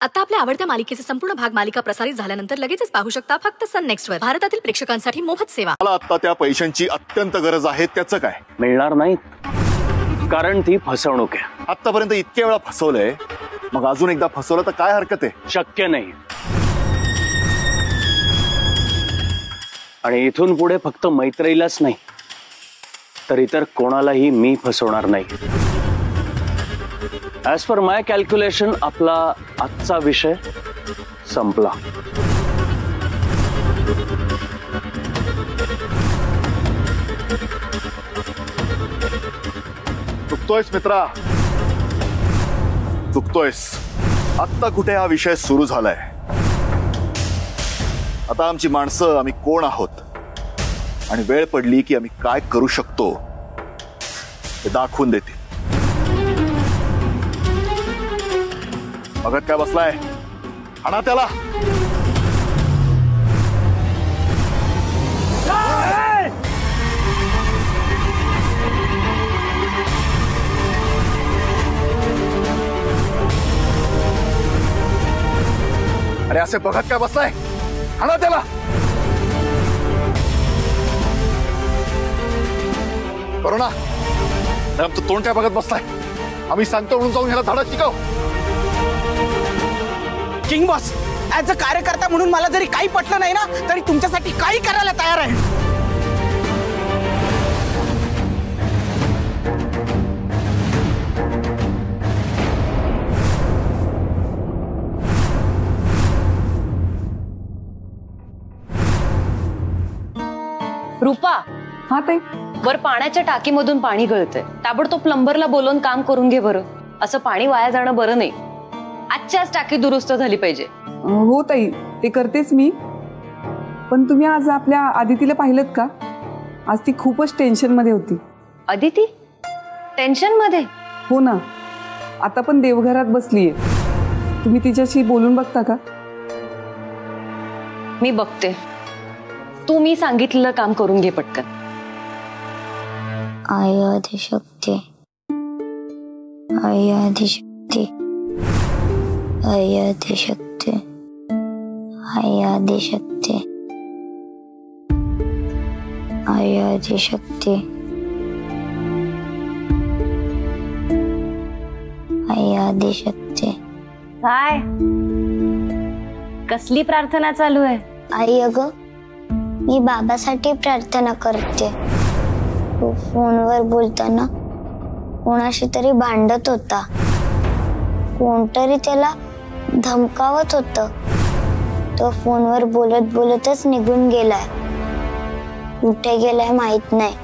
आता आपल्या आवडत्या मालिकेचे संपूर्ण भाग मालिका प्रसारित झाल्यानंतर लगेचच पाहू शकता फक्त सन नेक्स्ट वर. भारतातील प्रेक्षकांसाठी मोफत सेवा. मला आता त्या पैशांची अत्यंत गरज आहे, त्याचं काय? मिळणार नाही, कारण ती फसवणूक आहे. आतापर्यंत इतक्या वेळा फसवलंय, मग अजून एकदा फसवलं तर काय हरकत आहे? शक्य नाही. आणि इथून पुढे फक्त मैत्रीलाच नाही तर इतर कोणालाही मी फसवणार नाही. ऍज पर माय कॅल्क्युलेशन आपला आजचा विषय संपला. चुकतोयस मित्रा, चुकतोयस. आत्ता कुठे हा विषय सुरू झालाय. आता आमची माणसं, आम्ही कोण आहोत आणि वेळ पडली की आम्ही काय करू शकतो हे दाखवून देते. बघत काय बसलाय? आणा त्याला. अरे असे बघत काय बसलाय? आणा त्याला. करुणा, आमचं तोंड काय बघत बसलाय? आम्ही सांगतो म्हणून जाऊन ह्याला धडा शिकव. किंग बॉस, ऍज अ कार्यकर्ता म्हणून मला जरी काही पटलं नाही ना तरी तुमच्यासाठी काही करायला तयार आहे. रूपा, हा ताई. वर पाण्याच्या टाकीमधून पाणी गळतंय. ताबडतोब प्लंबरला बोलवून काम करून घे बरं. असं पाणी वाया जाणं बरं नाही. आजच्याच टाकी दुरुस्त झाली पाहिजे. हो ताई, ते करतेच मी. पण तुम्ही आज आपल्या आदितीला पाहिलत का? आज ती खूपच टेन्शन मध्ये होती. अदिती टेन्शन मध्ये? हो ना, आता पण देवघरात बसलीये. तुम्ही तिच्याशी बोलून बघता का? मी बघते. तू मी सांगितलेलं काम करून घे पटकन. आई आदिशक्ती, आई आदिशक्ती, आई आदिशक्ती, आई आदिशक्ती, आई आदिशक्ती, आई आदिशक्ती. काय कसली प्रार्थना चालू आहे? आई अगं, मी बाबासाठी प्रार्थना करते. तो फोनवर बोलताना कोणाशी तरी भांडत होता. कोणतरी त्याला धमकावत होतं. तो फोनवर बोलत बोलतच निघून गेलाय. कुठे गेलाय माहित नाही.